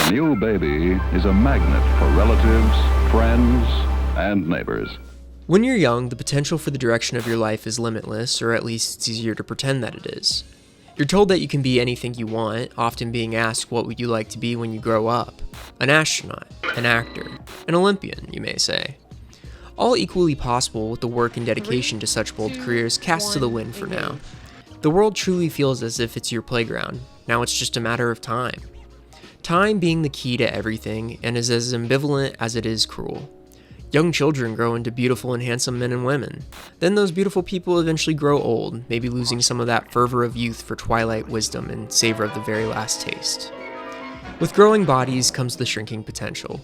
A new baby is a magnet for relatives, friends, and neighbors. When you're young, the potential for the direction of your life is limitless, or at least it's easier to pretend that it is. You're told that you can be anything you want, often being asked what would you like to be when you grow up. An astronaut, an actor, an Olympian, you may say. All equally possible with the work and dedication to such bold careers cast to the wind for now. The world truly feels as if it's your playground. Now it's just a matter of time. Time being the key to everything and is as ambivalent as it is cruel. Young children grow into beautiful and handsome men and women. Then those beautiful people eventually grow old, maybe losing some of that fervor of youth for twilight wisdom and savor of the very last taste. With growing bodies comes the shrinking potential.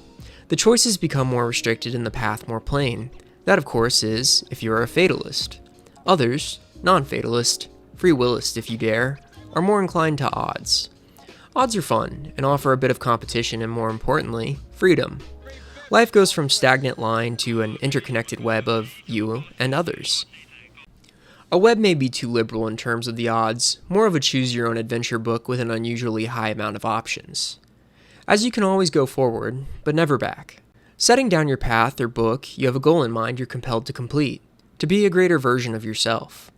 The choices become more restricted and the path more plain. That, of course, is if you're a fatalist. Others, non-fatalist, free willist if you dare, are more inclined to odds. Odds are fun and offer a bit of competition and, more importantly, freedom. Life goes from stagnant line to an interconnected web of you and others. A web may be too liberal in terms of the odds, more of a choose-your-own-adventure book with an unusually high amount of options. As you can always go forward, but never back. Setting down your path or book, you have a goal in mind you're compelled to complete, to be a greater version of yourself.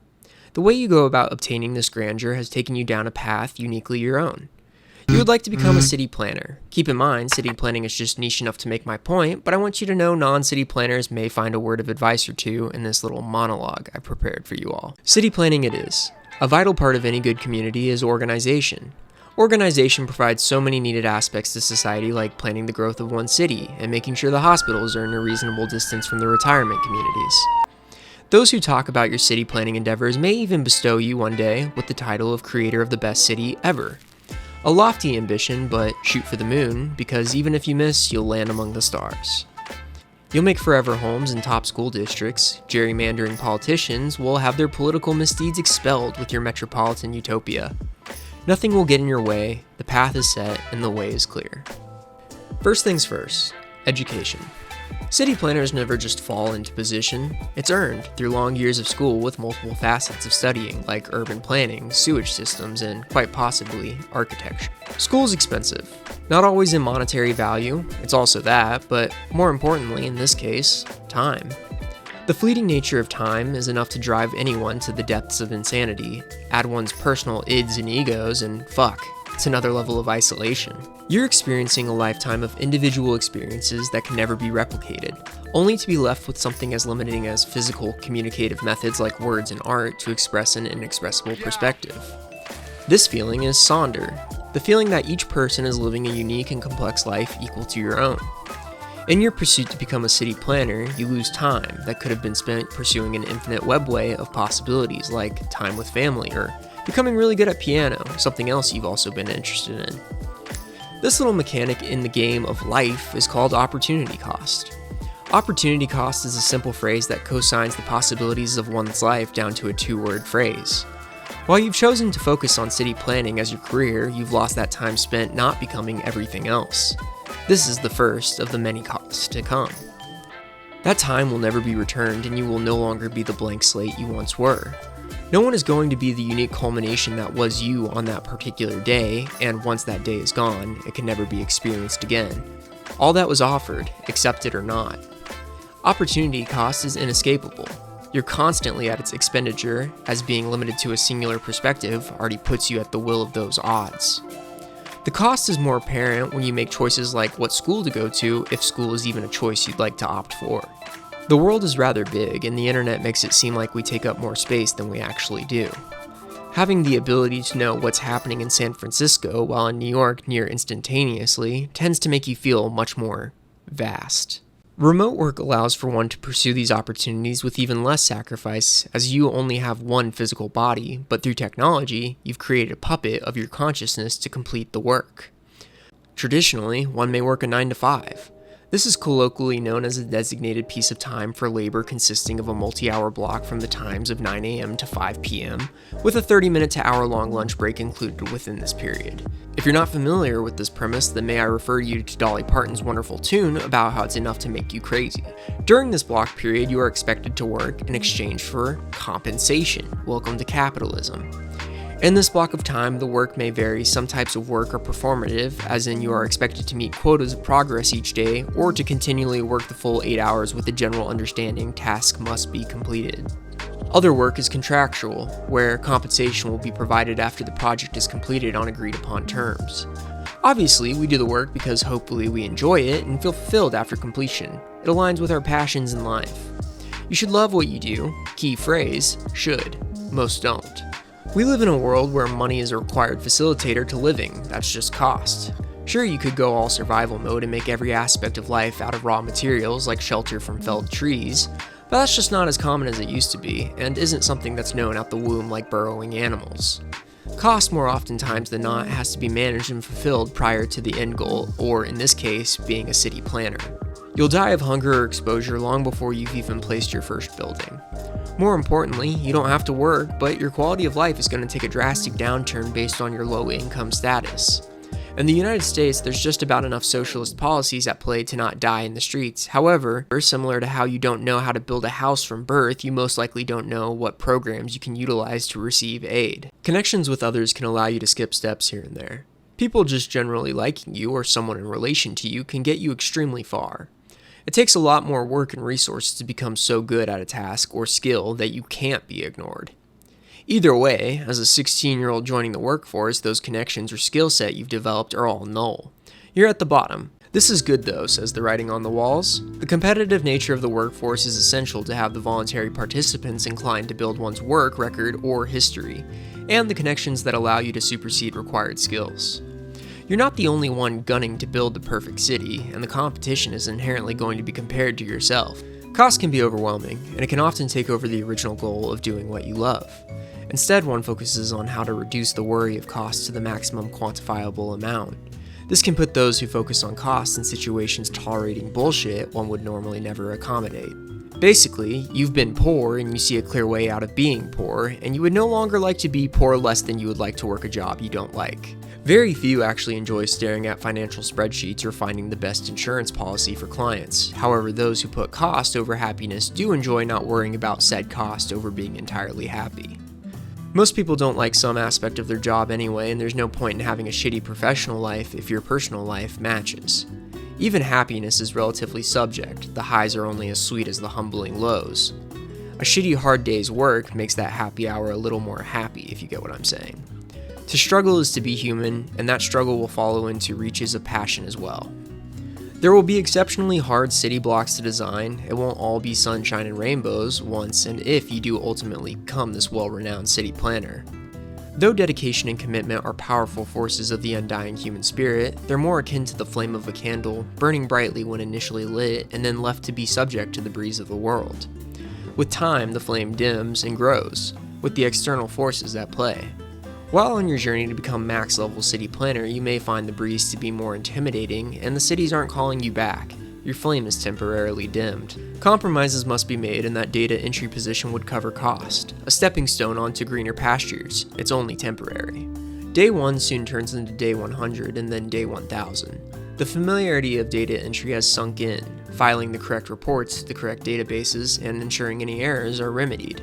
The way you go about obtaining this grandeur has taken you down a path uniquely your own. You would like to become a city planner. Keep in mind, city planning is just niche enough to make my point, but I want you to know non-city planners may find a word of advice or two in this little monologue I prepared for you all. City planning it is. A vital part of any good community is organization. Organization provides so many needed aspects to society, like planning the growth of one city and making sure the hospitals are in a reasonable distance from the retirement communities. Those who talk about your city planning endeavors may even bestow you one day with the title of creator of the best city ever. A lofty ambition, but shoot for the moon, because even if you miss, you'll land among the stars. You'll make forever homes in top school districts. Gerrymandering politicians will have their political misdeeds expelled with your metropolitan utopia. Nothing will get in your way, the path is set, and the way is clear. First things first, education. City planners never just fall into position. It's earned through long years of school with multiple facets of studying, like urban planning, sewage systems, and quite possibly architecture. School's expensive. Not always in monetary value, it's also that, but more importantly in this case, time. The fleeting nature of time is enough to drive anyone to the depths of insanity, add one's personal ids and egos, and fuck, it's another level of isolation. You're experiencing a lifetime of individual experiences that can never be replicated, only to be left with something as limiting as physical communicative methods like words and art to express an inexpressible perspective. This feeling is sonder, the feeling that each person is living a unique and complex life equal to your own. In your pursuit to become a city planner, you lose time that could have been spent pursuing an infinite webway of possibilities like time with family or becoming really good at piano, something else you've also been interested in. This little mechanic in the game of life is called opportunity cost. Opportunity cost is a simple phrase that cosigns the possibilities of one's life down to a two-word phrase. While you've chosen to focus on city planning as your career, you've lost that time spent not becoming everything else. This is the first of the many costs to come. That time will never be returned and you will no longer be the blank slate you once were. No one is going to be the unique culmination that was you on that particular day, and once that day is gone, it can never be experienced again. All that was offered, accepted or not. Opportunity cost is inescapable. You're constantly at its expenditure, as being limited to a singular perspective already puts you at the will of those odds. The cost is more apparent when you make choices like what school to go to, if school is even a choice you'd like to opt for. The world is rather big, and the internet makes it seem like we take up more space than we actually do. Having the ability to know what's happening in San Francisco while in New York near instantaneously tends to make you feel much more vast. Remote work allows for one to pursue these opportunities with even less sacrifice, as you only have one physical body, but through technology, you've created a puppet of your consciousness to complete the work. Traditionally, one may work a 9 to 5. This is colloquially known as a designated piece of time for labor consisting of a multi-hour block from the times of 9 a.m. to 5 p.m., with a 30-minute to hour-long lunch break included within this period. If you're not familiar with this premise, then may I refer you to Dolly Parton's wonderful tune about how it's enough to make you crazy. During this block period, you are expected to work in exchange for compensation. Welcome to capitalism. In this block of time, the work may vary. Some types of work are performative, as in you are expected to meet quotas of progress each day, or to continually work the full 8 hours with the general understanding task must be completed. Other work is contractual, where compensation will be provided after the project is completed on agreed upon terms. Obviously, we do the work because hopefully we enjoy it and feel fulfilled after completion. It aligns with our passions in life. You should love what you do. Key phrase, should. Most don't. We live in a world where money is a required facilitator to living. That's just cost. Sure, you could go all survival mode and make every aspect of life out of raw materials like shelter from felled trees, but that's just not as common as it used to be, and isn't something that's known out the womb like burrowing animals. Cost more oftentimes than not has to be managed and fulfilled prior to the end goal, or in this case, being a city planner. You'll die of hunger or exposure long before you've even placed your first building. More importantly, you don't have to work, but your quality of life is going to take a drastic downturn based on your low income status. In the United States, there's just about enough socialist policies at play to not die in the streets. However, similar to how you don't know how to build a house from birth, you most likely don't know what programs you can utilize to receive aid. Connections with others can allow you to skip steps here and there. People just generally liking you or someone in relation to you can get you extremely far. It takes a lot more work and resources to become so good at a task or skill that you can't be ignored. Either way, as a 16-year-old joining the workforce, those connections or skill set you've developed are all null. You're at the bottom. This is good though, says the writing on the walls. The competitive nature of the workforce is essential to have the voluntary participants inclined to build one's work record or history, and the connections that allow you to supersede required skills. You're not the only one gunning to build the perfect city, and the competition is inherently going to be compared to yourself. Cost can be overwhelming, and it can often take over the original goal of doing what you love. Instead, one focuses on how to reduce the worry of cost to the maximum quantifiable amount. This can put those who focus on cost in situations tolerating bullshit one would normally never accommodate. Basically, you've been poor and you see a clear way out of being poor, and you would no longer like to be poor less than you would like to work a job you don't like. Very few actually enjoy staring at financial spreadsheets or finding the best insurance policy for clients. However, those who put cost over happiness do enjoy not worrying about said cost over being entirely happy. Most people don't like some aspect of their job anyway, and there's no point in having a shitty professional life if your personal life matches. Even happiness is relatively subject. The highs are only as sweet as the humbling lows. A shitty hard day's work makes that happy hour a little more happy, if you get what I'm saying. To struggle is to be human, and that struggle will follow into reaches of passion as well. There will be exceptionally hard city blocks to design. It won't all be sunshine and rainbows once and if you do ultimately become this well-renowned city planner. Though dedication and commitment are powerful forces of the undying human spirit, they're more akin to the flame of a candle, burning brightly when initially lit and then left to be subject to the breeze of the world. With time, the flame dims and grows, with the external forces at play. While on your journey to become max-level city planner, you may find the breeze to be more intimidating, and the cities aren't calling you back. Your flame is temporarily dimmed. Compromises must be made, and that data entry position would cover cost. A stepping stone onto greener pastures. It's only temporary. Day 1 soon turns into day 100, and then day 1000. The familiarity of data entry has sunk in, filing the correct reports to the correct databases, and ensuring any errors are remedied.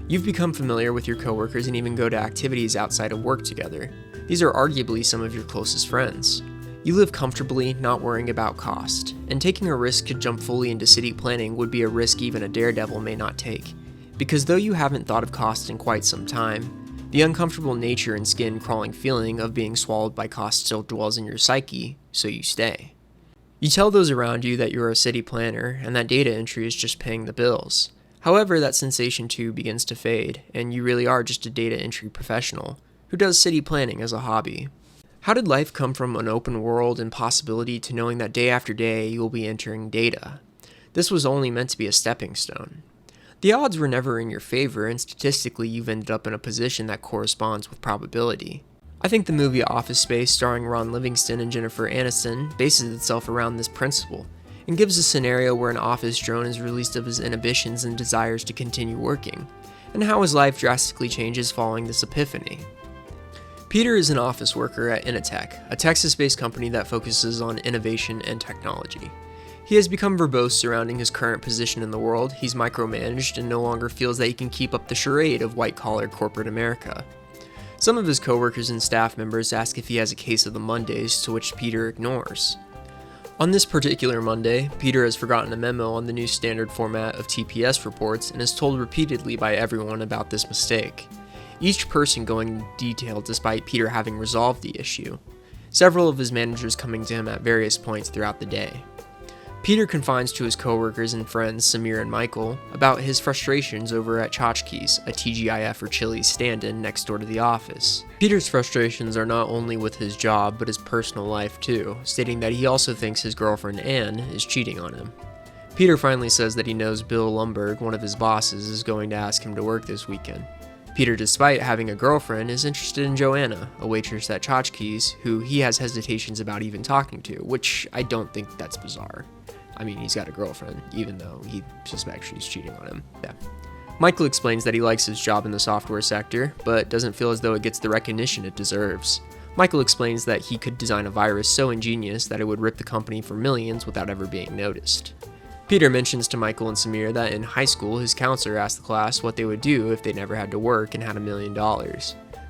You've become familiar with your coworkers and even go to activities outside of work together. These are arguably some of your closest friends. You live comfortably, not worrying about cost, and taking a risk to jump fully into city planning would be a risk even a daredevil may not take. Because though you haven't thought of cost in quite some time, the uncomfortable nature and skin-crawling feeling of being swallowed by cost still dwells in your psyche, so you stay. You tell those around you that you're a city planner and that data entry is just paying the bills. However, that sensation too begins to fade, and you really are just a data entry professional who does city planning as a hobby. How did life come from an open world and possibility to knowing that day after day you will be entering data? This was only meant to be a stepping stone. The odds were never in your favor, and statistically you've ended up in a position that corresponds with probability. I think the movie Office Space, starring Ron Livingston and Jennifer Aniston, bases itself around this principle, and gives a scenario where an office drone is released of his inhibitions and desires to continue working, and how his life drastically changes following this epiphany. Peter is an office worker at Initech, a Texas-based company that focuses on innovation and technology. He has become verbose surrounding his current position in the world. He's micromanaged and no longer feels that he can keep up the charade of white-collar corporate America. Some of his coworkers and staff members ask if he has a case of the Mondays, to which Peter ignores. On this particular Monday, Peter has forgotten a memo on the new standard format of TPS reports and is told repeatedly by everyone about this mistake. Each person going into detail despite Peter having resolved the issue. Several of his managers coming to him at various points throughout the day. Peter confides to his coworkers and friends, Samir and Michael, about his frustrations over at Tchotchke's, a TGIF or Chili's stand-in next door to the office. Peter's frustrations are not only with his job, but his personal life too, stating that he also thinks his girlfriend Anne is cheating on him. Peter finally says that he knows Bill Lumberg, one of his bosses, is going to ask him to work this weekend. Peter, despite having a girlfriend, is interested in Joanna, a waitress at Tchotchke's, who he has hesitations about even talking to, which I don't think that's bizarre. I mean, he's got a girlfriend, even though he suspects she's cheating on him. Yeah. Michael explains that he likes his job in the software sector, but doesn't feel as though it gets the recognition it deserves. Michael explains that he could design a virus so ingenious that it would rip the company for millions without ever being noticed. Peter mentions to Michael and Samir that in high school, his counselor asked the class what they would do if they never had to work and had $1 million.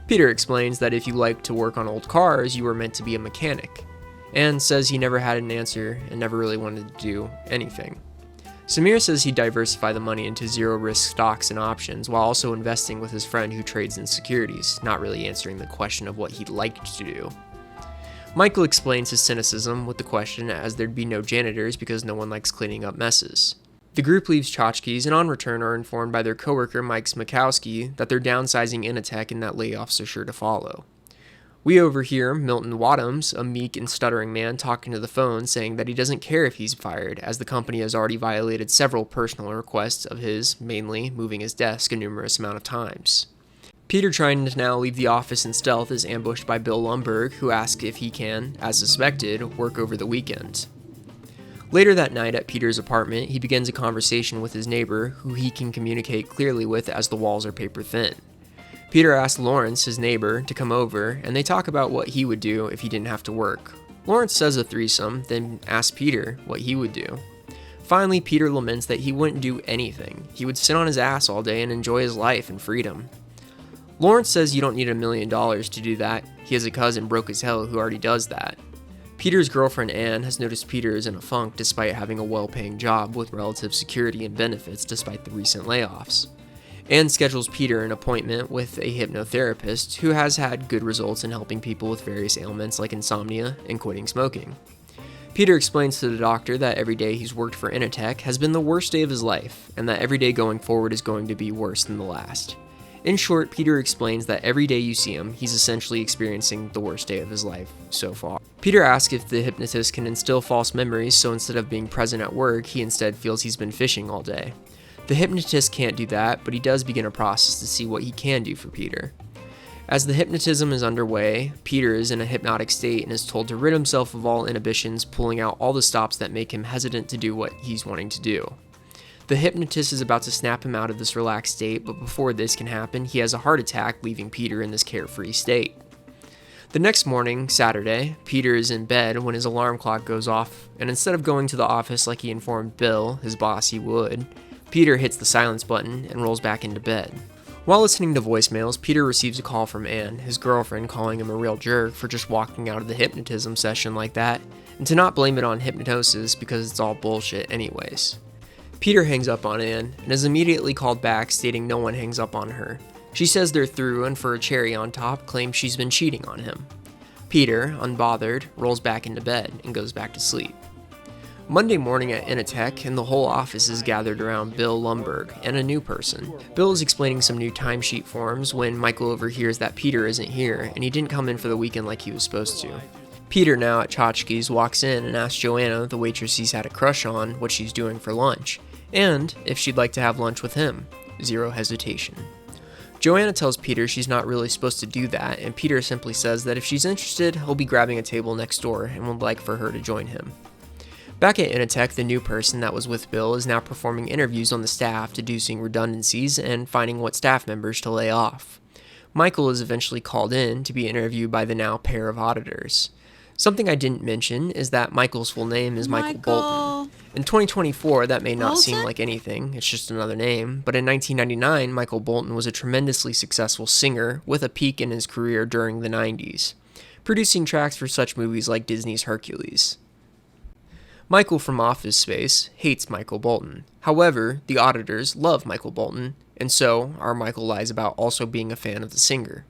Peter explains that if you liked to work on old cars, you were meant to be a mechanic, and says he never had an answer and never really wanted to do anything. Samir says he'd diversify the money into zero-risk stocks and options while also investing with his friend who trades in securities, not really answering the question of what he'd like to do. Michael explains his cynicism with the question as there'd be no janitors because no one likes cleaning up messes. The group leaves Tchotchke's and on return are informed by their coworker Mike Smikowski that they're downsizing Initech and that layoffs are sure to follow. We overhear Milton Wadhams, a meek and stuttering man, talking to the phone saying that he doesn't care if he's fired, as the company has already violated several personal requests of his, mainly moving his desk a numerous amount of times. Peter, trying to now leave the office in stealth, is ambushed by Bill Lumberg, who asks if he can, as suspected, work over the weekend. Later that night at Peter's apartment, he begins a conversation with his neighbor, who he can communicate clearly with as the walls are paper thin. Peter asks Lawrence, his neighbor, to come over, and they talk about what he would do if he didn't have to work. Lawrence says a threesome, then asks Peter what he would do. Finally, Peter laments that he wouldn't do anything. He would sit on his ass all day and enjoy his life and freedom. Lawrence says you don't need $1 million to do that. He has a cousin broke as hell who already does that. Peter's girlfriend Anne has noticed Peter is in a funk despite having a well-paying job with relative security and benefits despite the recent layoffs. Anne schedules Peter an appointment with a hypnotherapist who has had good results in helping people with various ailments like insomnia and quitting smoking. Peter explains to the doctor that every day he's worked for Initech has been the worst day of his life, and that every day going forward is going to be worse than the last. In short, Peter explains that every day you see him, he's essentially experiencing the worst day of his life so far. Peter asks if the hypnotist can instill false memories, so instead of being present at work, he instead feels he's been fishing all day. The hypnotist can't do that, but he does begin a process to see what he can do for Peter. As the hypnotism is underway, Peter is in a hypnotic state and is told to rid himself of all inhibitions, pulling out all the stops that make him hesitant to do what he's wanting to do. The hypnotist is about to snap him out of this relaxed state, but before this can happen, he has a heart attack, leaving Peter in this carefree state. The next morning, Saturday, Peter is in bed when his alarm clock goes off, and instead of going to the office like he informed Bill, his boss, he would, Peter hits the silence button and rolls back into bed. While listening to voicemails, Peter receives a call from Anne, his girlfriend, calling him a real jerk for just walking out of the hypnotism session like that, and to not blame it on hypnosis because it's all bullshit anyways. Peter hangs up on Anne and is immediately called back, stating no one hangs up on her. She says they're through and for a cherry on top, claims she's been cheating on him. Peter, unbothered, rolls back into bed and goes back to sleep. Monday morning at Initech, and the whole office is gathered around Bill Lumberg and a new person. Bill is explaining some new timesheet forms when Michael overhears that Peter isn't here and he didn't come in for the weekend like he was supposed to. Peter, now at Tchotchke's, walks in and asks Joanna, the waitress he's had a crush on, what she's doing for lunch, and if she'd like to have lunch with him. Zero hesitation. Joanna tells Peter she's not really supposed to do that, and Peter simply says that if she's interested, he'll be grabbing a table next door and would like for her to join him. Back at Initech, the new person that was with Bill is now performing interviews on the staff, deducing redundancies and finding what staff members to lay off. Michael is eventually called in to be interviewed by the now pair of auditors. Something I didn't mention is that Michael's full name is Michael Bolton. In 2024, that may not seem Bolton? like anything, it's just another name, but in 1999, Michael Bolton was a tremendously successful singer with a peak in his career during the 90s, producing tracks for such movies like Disney's Hercules. Michael from Office Space hates Michael Bolton. However, the auditors love Michael Bolton, and so our Michael lies about also being a fan of the singer.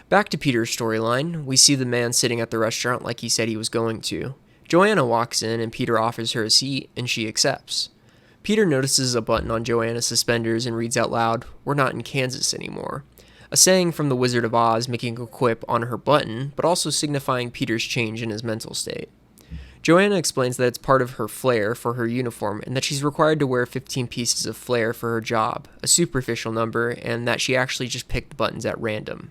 Back to Peter's storyline, we see the man sitting at the restaurant like he said he was going to. Joanna walks in and Peter offers her a seat, and she accepts. Peter notices a button on Joanna's suspenders and reads out loud, "We're not in Kansas anymore." A saying from the Wizard of Oz making a quip on her button, but also signifying Peter's change in his mental state. Joanna explains that it's part of her flair for her uniform and that she's required to wear 15 pieces of flair for her job, a superficial number, and that she actually just picked buttons at random.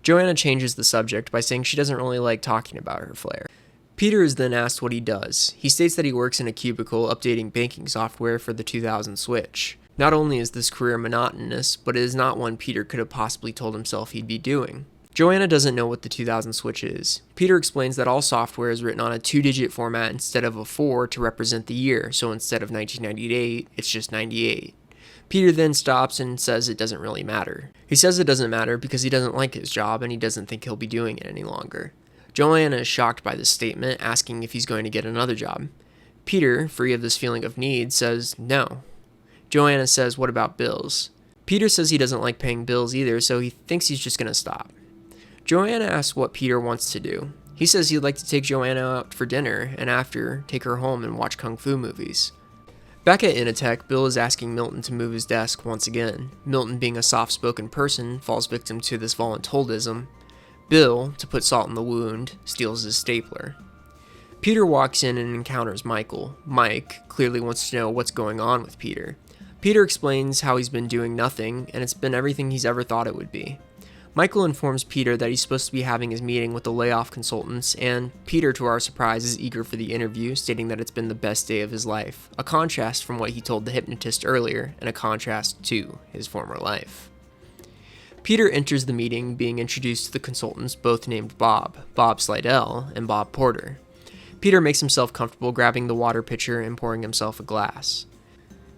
Joanna changes the subject by saying she doesn't really like talking about her flair. Peter is then asked what he does. He states that he works in a cubicle updating banking software for the 2000 Switch. Not only is this career monotonous, but it is not one Peter could have possibly told himself he'd be doing. Joanna doesn't know what the 2000 Switch is. Peter explains that all software is written on a 2-digit format instead of a 4 to represent the year, so instead of 1998, it's just 98. Peter then stops and says it doesn't really matter. He says it doesn't matter because he doesn't like his job and he doesn't think he'll be doing it any longer. Joanna is shocked by this statement, asking if he's going to get another job. Peter, free of this feeling of need, says no. Joanna says, "What about bills?" Peter says he doesn't like paying bills either, so he thinks he's just going to stop. Joanna asks what Peter wants to do. He says he'd like to take Joanna out for dinner, and after, take her home and watch kung fu movies. Back at Initech, Bill is asking Milton to move his desk once again. Milton, being a soft-spoken person, falls victim to this voluntoldism. Bill, to put salt in the wound, steals his stapler. Peter walks in and encounters Michael. Mike clearly wants to know what's going on with Peter. Peter explains how he's been doing nothing, and it's been everything he's ever thought it would be. Michael informs Peter that he's supposed to be having his meeting with the layoff consultants, and Peter, to our surprise, is eager for the interview, stating that it's been the best day of his life, a contrast from what he told the hypnotist earlier, and a contrast to his former life. Peter enters the meeting, being introduced to the consultants, both named Bob Slidell, and Bob Porter. Peter makes himself comfortable, grabbing the water pitcher and pouring himself a glass.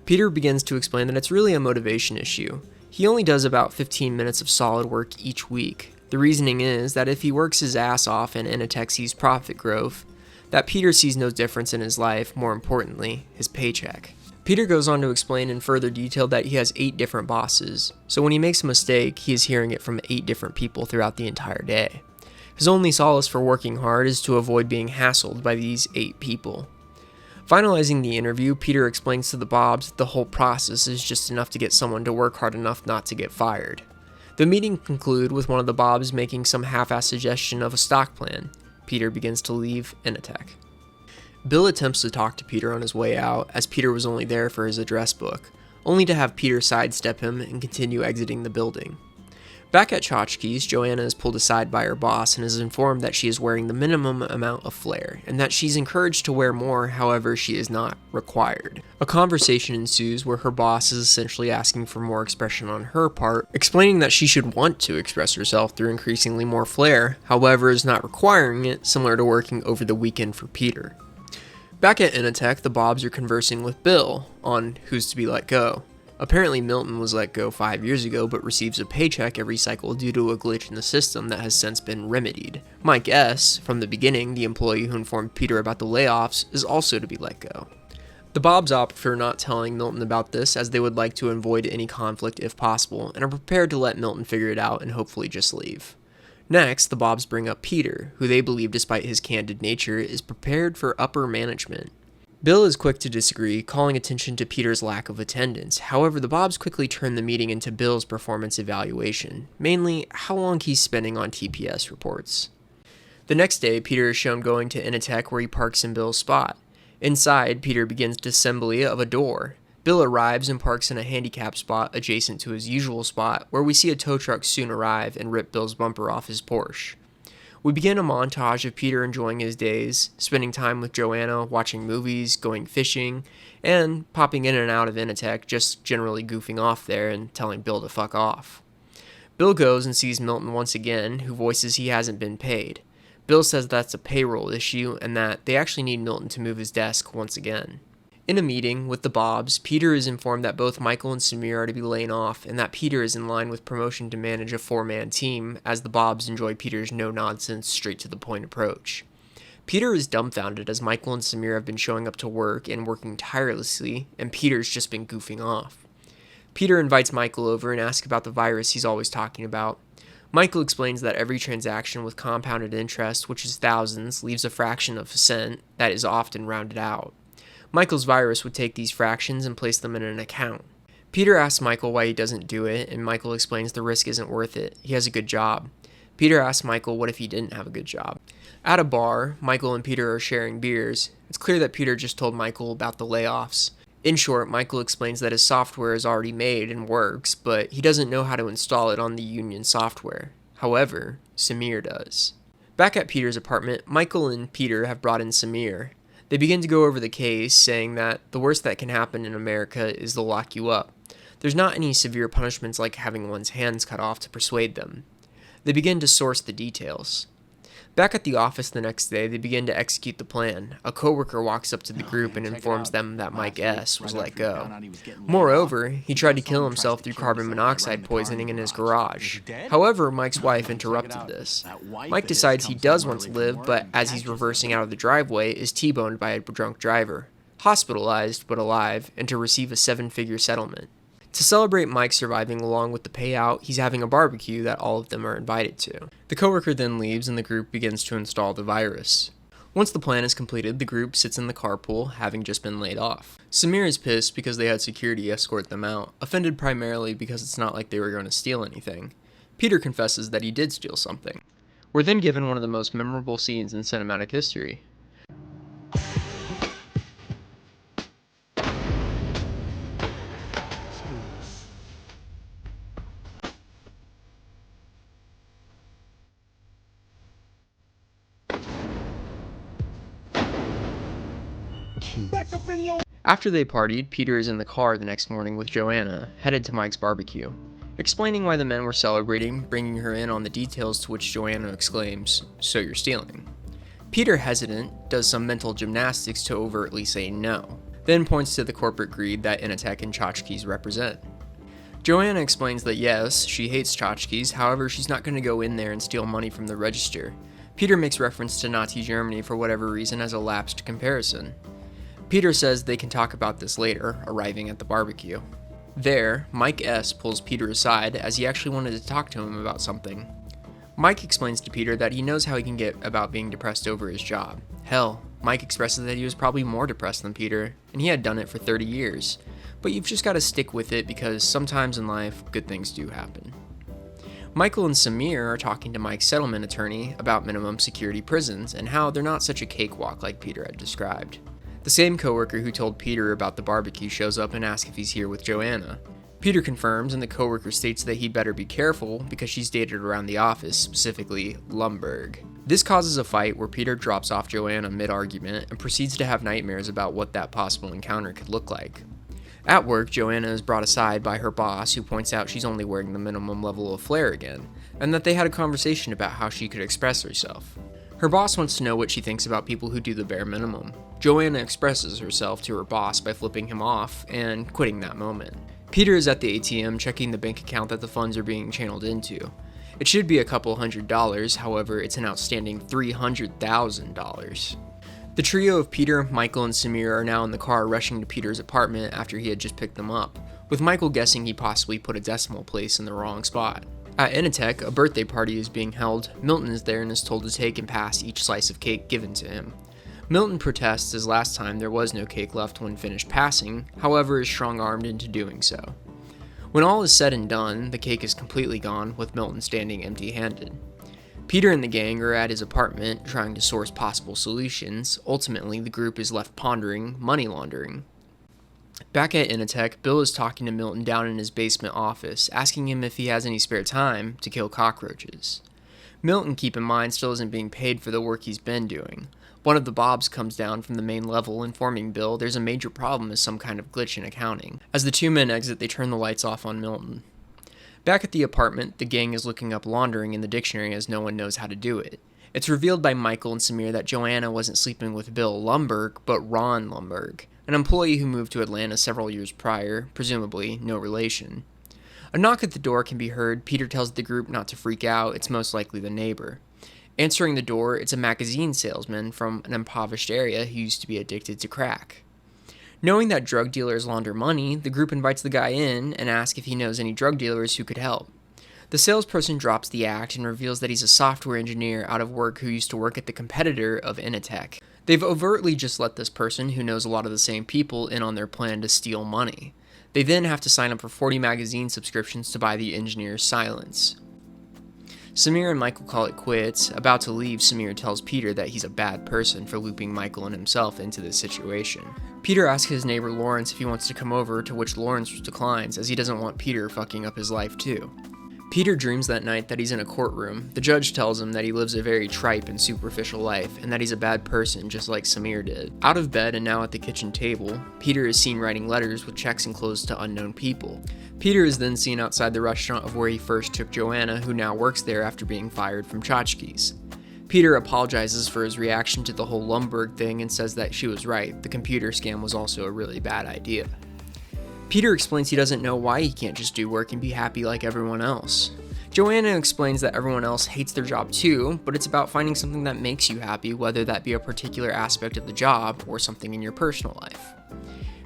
Peter begins to explain that it's really a motivation issue. He only does about 15 minutes of solid work each week. The reasoning is that if he works his ass off and Initech sees profit growth, that Peter sees no difference in his life, more importantly, his paycheck. Peter goes on to explain in further detail that he has 8 different bosses, so when he makes a mistake, he is hearing it from 8 different people throughout the entire day. His only solace for working hard is to avoid being hassled by these 8 people. Finalizing the interview, Peter explains to the Bobs that the whole process is just enough to get someone to work hard enough not to get fired. The meeting concludes with one of the Bobs making some half-assed suggestion of a stock plan. Peter begins to leave Initech. Bill attempts to talk to Peter on his way out, as Peter was only there for his address book, only to have Peter sidestep him and continue exiting the building. Back at Tchotchke's, Joanna is pulled aside by her boss and is informed that she is wearing the minimum amount of flair, and that she's encouraged to wear more, however she is not required. A conversation ensues where her boss is essentially asking for more expression on her part, explaining that she should want to express herself through increasingly more flair, however is not requiring it, similar to working over the weekend for Peter. Back at Initech, the Bobs are conversing with Bill on who's to be let go. Apparently Milton was let go 5 years ago, but receives a paycheck every cycle due to a glitch in the system that has since been remedied. Mike S., from the beginning the employee who informed Peter about the layoffs, is also to be let go. The Bobs opt for not telling Milton about this, as they would like to avoid any conflict if possible, and are prepared to let Milton figure it out and hopefully just leave. Next, the Bobs bring up Peter, who they believe, despite his candid nature, is prepared for upper management. Bill is quick to disagree, calling attention to Peter's lack of attendance. However, the Bobs quickly turn the meeting into Bill's performance evaluation, mainly how long he's spending on TPS reports. The next day, Peter is shown going to Initech, where he parks in Bill's spot. Inside, Peter begins disassembly of a door. Bill arrives and parks in a handicap spot adjacent to his usual spot, where we see a tow truck soon arrive and rip Bill's bumper off his Porsche. We begin a montage of Peter enjoying his days, spending time with Joanna, watching movies, going fishing, and popping in and out of Initech, just generally goofing off there and telling Bill to fuck off. Bill goes and sees Milton once again, who voices he hasn't been paid. Bill says that's a payroll issue and that they actually need Milton to move his desk once again. In a meeting with the Bobs, Peter is informed that both Michael and Samir are to be laid off, and that Peter is in line with promotion to manage a 4-man team, as the Bobs enjoy Peter's no-nonsense, straight-to-the-point approach. Peter is dumbfounded as Michael and Samir have been showing up to work and working tirelessly, and Peter's just been goofing off. Peter invites Michael over and asks about the virus he's always talking about. Michael explains that every transaction with compounded interest, which is thousands, leaves a fraction of a cent that is often rounded out. Michael's virus would take these fractions and place them in an account. Peter asks Michael why he doesn't do it, and Michael explains the risk isn't worth it. He has a good job. Peter asks Michael what if he didn't have a good job. At a bar, Michael and Peter are sharing beers. It's clear that Peter just told Michael about the layoffs. In short, Michael explains that his software is already made and works, but he doesn't know how to install it on the union software. However, Samir does. Back at Peter's apartment, Michael and Peter have brought in Samir. They begin to go over the case, saying that the worst that can happen in America is they'll lock you up. There's not any severe punishments like having one's hands cut off to persuade them. They begin to source the details. Back at the office the next day, they begin to execute the plan. A coworker walks up to the group and informs them that Mike S. was let go. Moreover, he tried to kill himself through carbon monoxide poisoning in his garage. However, Mike's wife interrupted this. Mike decides he does want to live, but as he's reversing out of the driveway, is T-boned by a drunk driver. Hospitalized, but alive, and to receive a 7-figure settlement. To celebrate Mike surviving along with the payout, he's having a barbecue that all of them are invited to. The coworker then leaves and the group begins to install the virus. Once the plan is completed, the group sits in the carpool, having just been laid off. Samir is pissed because they had security escort them out, offended primarily because it's not like they were going to steal anything. Peter confesses that he did steal something. We're then given one of the most memorable scenes in cinematic history. After they partied, Peter is in the car the next morning with Joanna, headed to Mike's barbecue. Explaining why the men were celebrating, bringing her in on the details, to which Joanna exclaims, "So you're stealing?" Peter, hesitant, does some mental gymnastics to overtly say no, then points to the corporate greed that Inatek and tchotchkes represent. Joanna explains that yes, she hates tchotchkes, however she's not going to go in there and steal money from the register. Peter makes reference to Nazi Germany for whatever reason as a lapsed comparison. Peter says they can talk about this later, arriving at the barbecue. There, Mike S. pulls Peter aside as he actually wanted to talk to him about something. Mike explains to Peter that he knows how he can get about being depressed over his job. Hell, Mike expresses that he was probably more depressed than Peter, and he had done it for 30 years. But you've just got to stick with it because sometimes in life, good things do happen. Michael and Samir are talking to Mike's settlement attorney about minimum security prisons and how they're not such a cakewalk like Peter had described. The same coworker who told Peter about the barbecue shows up and asks if he's here with Joanna. Peter confirms, and the coworker states that he'd better be careful because she's dated around the office, specifically Lumberg. This causes a fight where Peter drops off Joanna mid-argument and proceeds to have nightmares about what that possible encounter could look like. At work, Joanna is brought aside by her boss, who points out she's only wearing the minimum level of flair again, and that they had a conversation about how she could express herself. Her boss wants to know what she thinks about people who do the bare minimum. Joanna expresses herself to her boss by flipping him off and quitting that moment. Peter is at the ATM checking the bank account that the funds are being channeled into. It should be a couple $100, however, it's an outstanding $300,000. The trio of Peter, Michael, and Samir are now in the car rushing to Peter's apartment after he had just picked them up, with Michael guessing he possibly put a decimal place in the wrong spot. At Inatek, a birthday party is being held. Milton is there and is told to take and pass each slice of cake given to him. Milton protests as last time there was no cake left when finished passing, however is strong-armed into doing so. When all is said and done, the cake is completely gone, with Milton standing empty-handed. Peter and the gang are at his apartment trying to source possible solutions. Ultimately, the group is left pondering money laundering. Back at Inatek, Bill is talking to Milton down in his basement office, asking him if he has any spare time to kill cockroaches. Milton, keep in mind, still isn't being paid for the work he's been doing. One of the Bobs comes down from the main level, informing Bill there's a major problem as some kind of glitch in accounting. As the two men exit, they turn the lights off on Milton. Back at the apartment, the gang is looking up laundering in the dictionary as no one knows how to do it. It's revealed by Michael and Samir that Joanna wasn't sleeping with Bill Lumberg, but Ron Lumberg, an employee who moved to Atlanta several years prior, presumably no relation. A knock at the door can be heard. Peter tells the group not to freak out, it's most likely the neighbor. Answering the door, it's a magazine salesman from an impoverished area who used to be addicted to crack. Knowing that drug dealers launder money, the group invites the guy in and asks if he knows any drug dealers who could help. The salesperson drops the act and reveals that he's a software engineer out of work who used to work at the competitor of Initech. They've overtly just let this person, who knows a lot of the same people, in on their plan to steal money. They then have to sign up for 40 magazine subscriptions to buy the engineer's silence. Samir and Michael call it quits. About to leave, Samir tells Peter that he's a bad person for looping Michael and himself into this situation. Peter asks his neighbor Lawrence if he wants to come over, to which Lawrence declines, as he doesn't want Peter fucking up his life too. Peter dreams that night that he's in a courtroom. The judge tells him that he lives a very tripe and superficial life, and that he's a bad person just like Samir did. Out of bed and now at the kitchen table, Peter is seen writing letters with checks enclosed to unknown people. Peter is then seen outside the restaurant of where he first took Joanna, who now works there after being fired from Tchotchkes. Peter apologizes for his reaction to the whole Lumberg thing and says that she was right, the computer scam was also a really bad idea. Peter explains he doesn't know why he can't just do work and be happy like everyone else. Joanna explains that everyone else hates their job too, but it's about finding something that makes you happy, whether that be a particular aspect of the job or something in your personal life.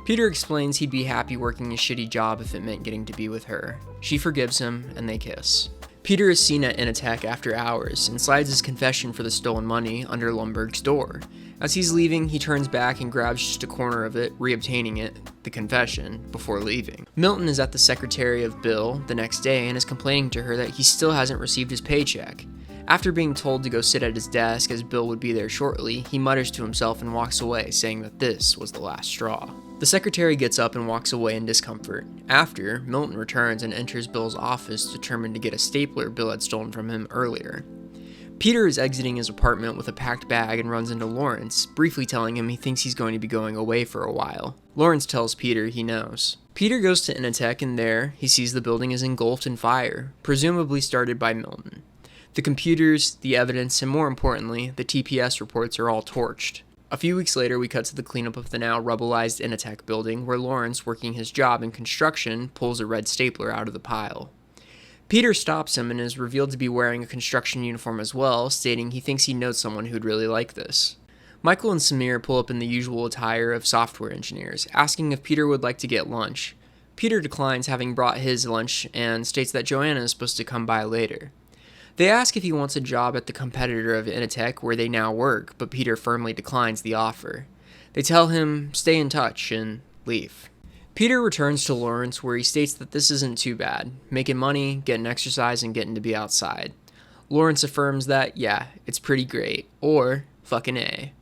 Peter explains he'd be happy working a shitty job if it meant getting to be with her. She forgives him, and they kiss. Peter is seen at Initech after hours and slides his confession for the stolen money under Lumberg's door. As he's leaving, he turns back and grabs just a corner of it, reobtaining it, the confession, before leaving. Milton is at the secretary of Bill the next day and is complaining to her that he still hasn't received his paycheck. After being told to go sit at his desk as Bill would be there shortly, he mutters to himself and walks away, saying that this was the last straw. The secretary gets up and walks away in discomfort. After, Milton returns and enters Bill's office, determined to get a stapler Bill had stolen from him earlier. Peter is exiting his apartment with a packed bag and runs into Lawrence, briefly telling him he thinks he's going to be going away for a while. Lawrence tells Peter he knows. Peter goes to Initech, and there, he sees the building is engulfed in fire, presumably started by Milton. The computers, the evidence, and more importantly, the TPS reports are all torched. A few weeks later, we cut to the cleanup of the now rubblized Initech building, where Lawrence, working his job in construction, pulls a red stapler out of the pile. Peter stops him and is revealed to be wearing a construction uniform as well, stating he thinks he knows someone who'd really like this. Michael and Samir pull up in the usual attire of software engineers, asking if Peter would like to get lunch. Peter declines, having brought his lunch, and states that Joanna is supposed to come by later. They ask if he wants a job at the competitor of Initech where they now work, but Peter firmly declines the offer. They tell him, stay in touch, and leave. Peter returns to Lawrence, where he states that this isn't too bad, making money, getting exercise, and getting to be outside. Lawrence affirms that, yeah, it's pretty great, or fucking A.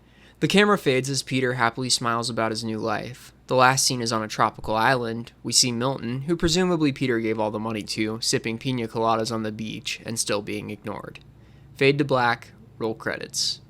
The camera fades as Peter happily smiles about his new life. The last scene is on a tropical island. We see Milton, who presumably Peter gave all the money to, sipping pina coladas on the beach and still being ignored. Fade to black, roll credits.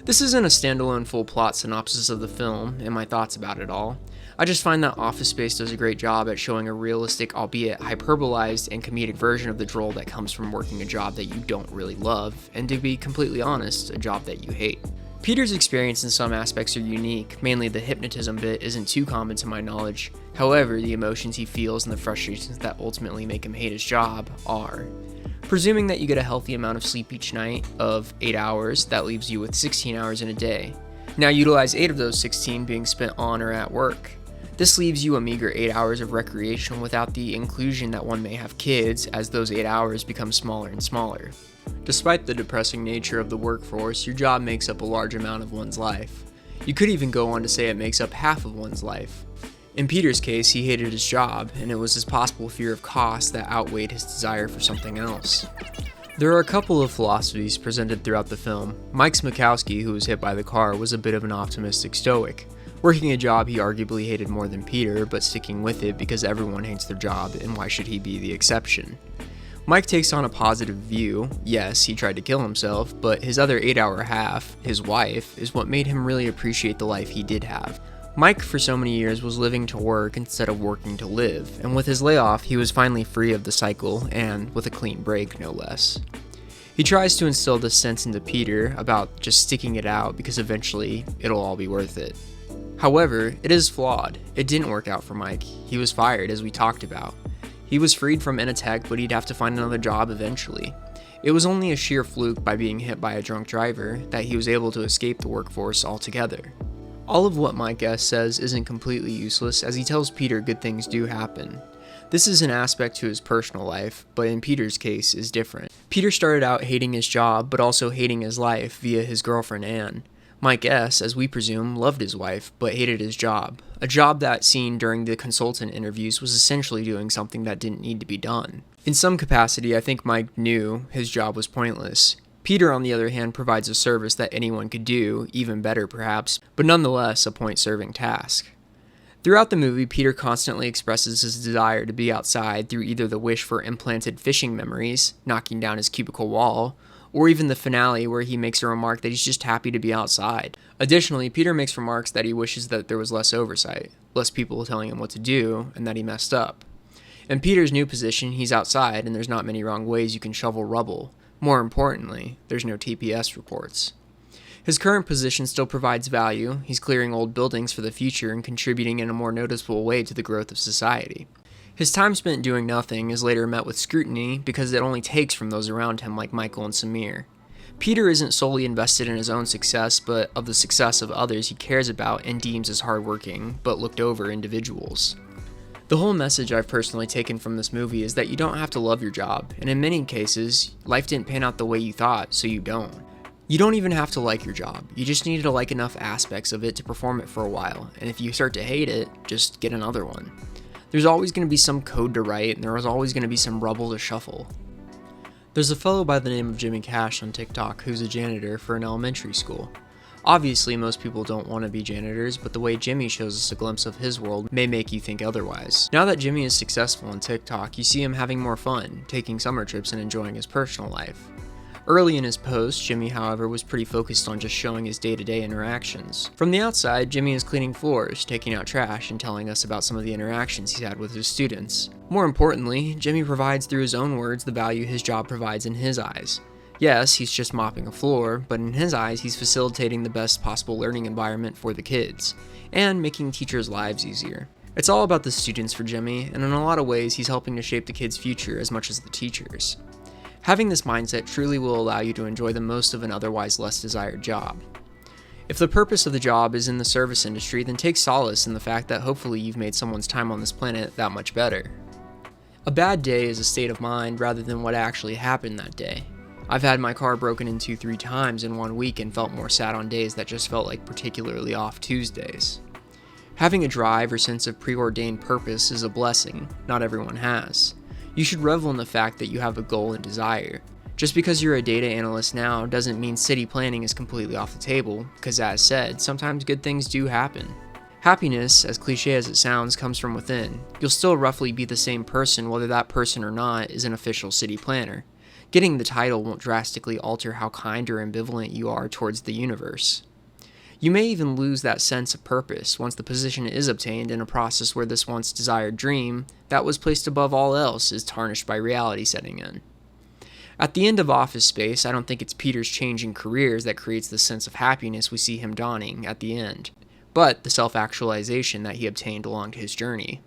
This isn't a standalone full plot synopsis of the film and my thoughts about it all. I just find that Office Space does a great job at showing a realistic, albeit hyperbolized and comedic version of the droll that comes from working a job that you don't really love, and to be completely honest, a job that you hate. Peter's experience in some aspects are unique, mainly the hypnotism bit isn't too common to my knowledge. However, the emotions he feels and the frustrations that ultimately make him hate his job are. Presuming that you get a healthy amount of sleep each night of 8 hours, that leaves you with 16 hours in a day. Now utilize 8 of those 16 being spent on or at work. This leaves you a meager 8 hours of recreation without the inclusion that one may have kids, as those 8 hours become smaller and smaller. Despite the depressing nature of the workforce, your job makes up a large amount of one's life. You could even go on to say it makes up half of one's life. In Peter's case, he hated his job, and it was his possible fear of cost that outweighed his desire for something else. There are a couple of philosophies presented throughout the film. Mike Smokowski, who was hit by the car, was a bit of an optimistic stoic, working a job he arguably hated more than Peter, but sticking with it because everyone hates their job, and why should he be the exception? Mike takes on a positive view. Yes, he tried to kill himself, but his other 8-hour half, his wife, is what made him really appreciate the life he did have. Mike, for so many years, was living to work instead of working to live, and with his layoff, he was finally free of the cycle, and with a clean break, no less. He tries to instill this sense into Peter about just sticking it out because eventually it'll all be worth it. However, it is flawed. It didn't work out for Mike. He was fired, as we talked about. He was freed from Initech, but he'd have to find another job eventually. It was only a sheer fluke by being hit by a drunk driver that he was able to escape the workforce altogether. All of what Mike S. says isn't completely useless, as he tells Peter good things do happen. This is an aspect to his personal life, but in Peter's case is different. Peter started out hating his job, but also hating his life via his girlfriend Anne. Mike S., as we presume, loved his wife, but hated his job. A job that, seen during the consultant interviews, was essentially doing something that didn't need to be done. In some capacity, I think Mike knew his job was pointless. Peter, on the other hand, provides a service that anyone could do, even better perhaps, but nonetheless a point-serving task. Throughout the movie, Peter constantly expresses his desire to be outside through either the wish for implanted fishing memories, knocking down his cubicle wall, or even the finale where he makes a remark that he's just happy to be outside. Additionally, Peter makes remarks that he wishes that there was less oversight, less people telling him what to do, and that he messed up. In Peter's new position, he's outside, and there's not many wrong ways you can shovel rubble. More importantly, there's no TPS reports. His current position still provides value. He's clearing old buildings for the future and contributing in a more noticeable way to the growth of society. His time spent doing nothing is later met with scrutiny because it only takes from those around him like Michael and Samir. Peter isn't solely invested in his own success, but of the success of others he cares about and deems as hardworking, but looked over individuals. The whole message I've personally taken from this movie is that you don't have to love your job, and in many cases, life didn't pan out the way you thought, so you don't. You don't even have to like your job, you just need to like enough aspects of it to perform it for a while, and if you start to hate it, just get another one. There's always going to be some code to write, and there's always going to be some rubble to shuffle. There's a fellow by the name of Jimmy Cash on TikTok who's a janitor for an elementary school. Obviously, most people don't want to be janitors, but the way Jimmy shows us a glimpse of his world may make you think otherwise. Now that Jimmy is successful on TikTok, you see him having more fun, taking summer trips and enjoying his personal life. Early in his post, Jimmy, however, was pretty focused on just showing his day-to-day interactions. From the outside, Jimmy is cleaning floors, taking out trash, and telling us about some of the interactions he's had with his students. More importantly, Jimmy provides through his own words the value his job provides in his eyes. Yes, he's just mopping a floor, but in his eyes, he's facilitating the best possible learning environment for the kids, and making teachers' lives easier. It's all about the students for Jimmy, and in a lot of ways, he's helping to shape the kids' future as much as the teachers. Having this mindset truly will allow you to enjoy the most of an otherwise less desired job. If the purpose of the job is in the service industry, then take solace in the fact that hopefully you've made someone's time on this planet that much better. A bad day is a state of mind rather than what actually happened that day. I've had my car broken into 3 times in 1 week and felt more sad on days that just felt like particularly off Tuesdays. Having a drive or sense of preordained purpose is a blessing not everyone has. You should revel in the fact that you have a goal and desire. Just because you're a data analyst now doesn't mean city planning is completely off the table, because as said, sometimes good things do happen. Happiness, as cliche as it sounds, comes from within. You'll still roughly be the same person whether that person or not is an official city planner. Getting the title won't drastically alter how kind or ambivalent you are towards the universe. You may even lose that sense of purpose once the position is obtained in a process where this once desired dream, that was placed above all else, is tarnished by reality setting in. At the end of Office Space, I don't think it's Peter's changing careers that creates the sense of happiness we see him donning at the end, but the self-actualization that he obtained along his journey.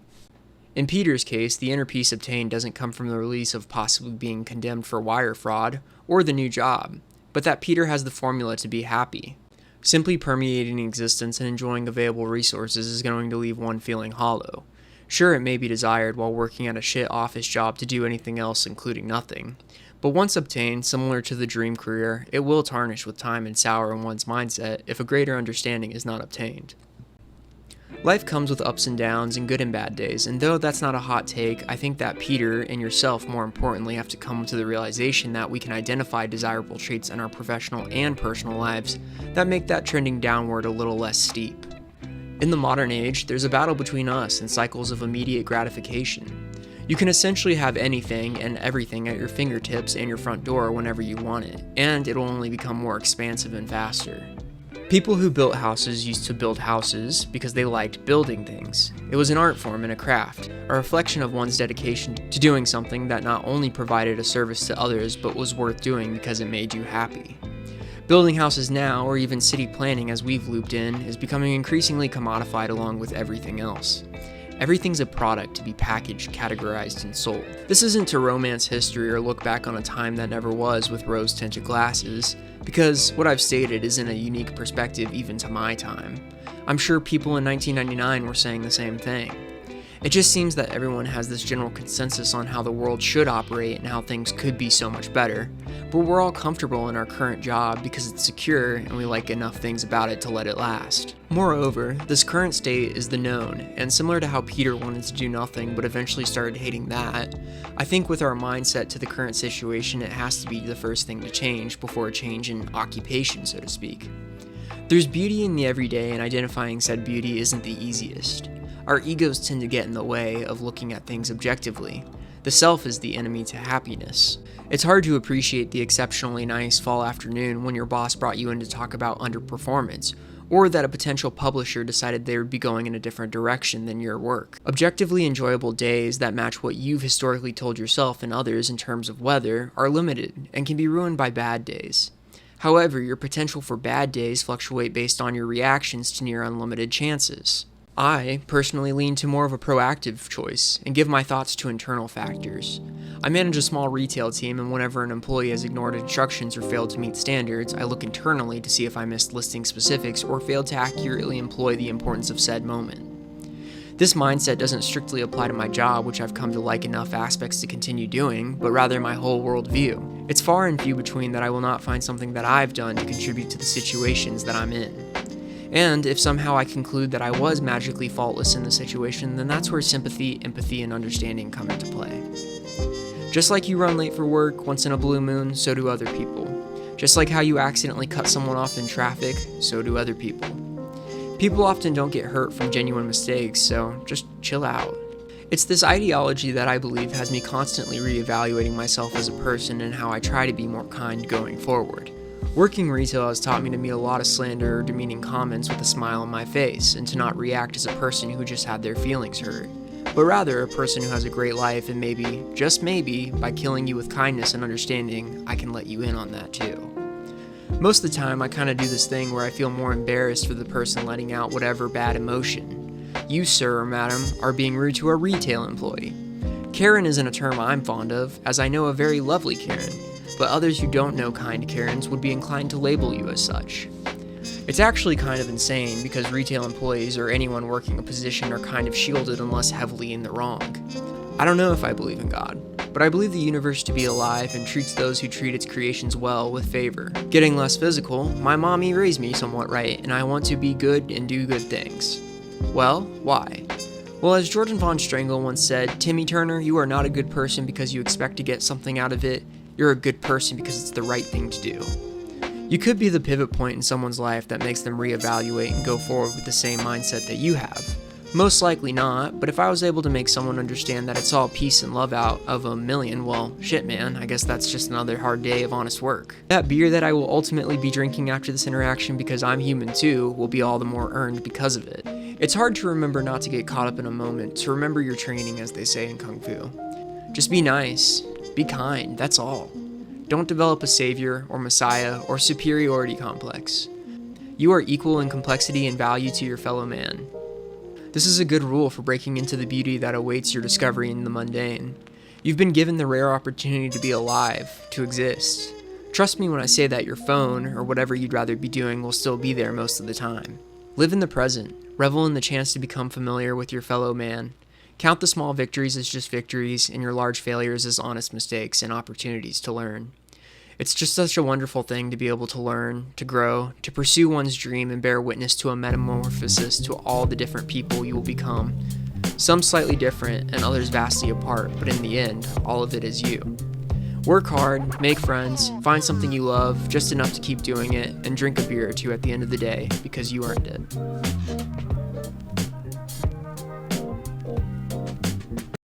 In Peter's case, the inner peace obtained doesn't come from the release of possibly being condemned for wire fraud or the new job, but that Peter has the formula to be happy. Simply permeating existence and enjoying available resources is going to leave one feeling hollow. Sure, it may be desired while working at a shit office job to do anything else, including nothing, but once obtained, similar to the dream career, it will tarnish with time and sour in one's mindset if a greater understanding is not obtained. Life comes with ups and downs and good and bad days, and though that's not a hot take, I think that Peter and yourself, more importantly, have to come to the realization that we can identify desirable traits in our professional and personal lives that make that trending downward a little less steep. In the modern age, there's a battle between us and cycles of immediate gratification. You can essentially have anything and everything at your fingertips and your front door whenever you want it, and it'll only become more expansive and faster. People who built houses used to build houses because they liked building things. It was an art form and a craft, a reflection of one's dedication to doing something that not only provided a service to others but was worth doing because it made you happy. Building houses now, or even city planning as we've looped in, is becoming increasingly commodified along with everything else. Everything's a product to be packaged, categorized, and sold. This isn't to romance history or look back on a time that never was with rose-tinted glasses, because what I've stated isn't a unique perspective even to my time. I'm sure people in 1999 were saying the same thing. It just seems that everyone has this general consensus on how the world should operate and how things could be so much better, but we're all comfortable in our current job because it's secure and we like enough things about it to let it last. Moreover, this current state is the known, and similar to how Peter wanted to do nothing but eventually started hating that, I think with our mindset to the current situation, it has to be the first thing to change before a change in occupation, so to speak. There's beauty in the everyday, and identifying said beauty isn't the easiest. Our egos tend to get in the way of looking at things objectively. The self is the enemy to happiness. It's hard to appreciate the exceptionally nice fall afternoon when your boss brought you in to talk about underperformance, or that a potential publisher decided they would be going in a different direction than your work. Objectively enjoyable days that match what you've historically told yourself and others in terms of weather are limited and can be ruined by bad days. However, your potential for bad days fluctuate based on your reactions to near unlimited chances. I personally lean to more of a proactive choice and give my thoughts to internal factors. I manage a small retail team, and whenever an employee has ignored instructions or failed to meet standards, I look internally to see if I missed listing specifics or failed to accurately employ the importance of said moment. This mindset doesn't strictly apply to my job, which I've come to like enough aspects to continue doing, but rather my whole worldview. It's far and few between that I will not find something that I've done to contribute to the situations that I'm in. And if somehow I conclude that I was magically faultless in the situation, then that's where sympathy, empathy, and understanding come into play. Just like you run late for work once in a blue moon, so do other people. Just like how you accidentally cut someone off in traffic, so do other people. People often don't get hurt from genuine mistakes, so just chill out. It's this ideology that I believe has me constantly reevaluating myself as a person and how I try to be more kind going forward. Working retail has taught me to meet a lot of slander or demeaning comments with a smile on my face, and to not react as a person who just had their feelings hurt, but rather a person who has a great life, and maybe, just maybe, by killing you with kindness and understanding, I can let you in on that too. Most of the time, I kind of do this thing where I feel more embarrassed for the person letting out whatever bad emotion. You, sir or madam, are being rude to a retail employee. Karen isn't a term I'm fond of, as I know a very lovely Karen, but others who don't know kind Karens would be inclined to label you as such. It's actually kind of insane because retail employees or anyone working a position are kind of shielded unless heavily in the wrong. I don't know if I believe in God, but I believe the universe to be alive and treats those who treat its creations well with favor. Getting less physical, my mommy raised me somewhat right, and I want to be good and do good things. Well, why? Well, as Jordan von Strangle once said, Timmy Turner, you are not a good person because you expect to get something out of it. You're a good person because it's the right thing to do. You could be the pivot point in someone's life that makes them reevaluate and go forward with the same mindset that you have. Most likely not, but if I was able to make someone understand that it's all peace and love out of a million, well, shit man, I guess that's just another hard day of honest work. That beer that I will ultimately be drinking after this interaction because I'm human too will be all the more earned because of it. It's hard to remember not to get caught up in a moment, to remember your training as they say in Kung Fu. Just be nice. Be kind, that's all. Don't develop a savior or messiah or superiority complex. You are equal in complexity and value to your fellow man. This is a good rule for breaking into the beauty that awaits your discovery in the mundane. You've been given the rare opportunity to be alive, to exist. Trust me when I say that your phone, or whatever you'd rather be doing, will still be there most of the time. Live in the present. Revel in the chance to become familiar with your fellow man. Count the small victories as just victories, and your large failures as honest mistakes and opportunities to learn. It's just such a wonderful thing to be able to learn, to grow, to pursue one's dream and bear witness to a metamorphosis to all the different people you will become. Some slightly different and others vastly apart, but in the end, all of it is you. Work hard, make friends, find something you love, just enough to keep doing it, and drink a beer or two at the end of the day because you earned it.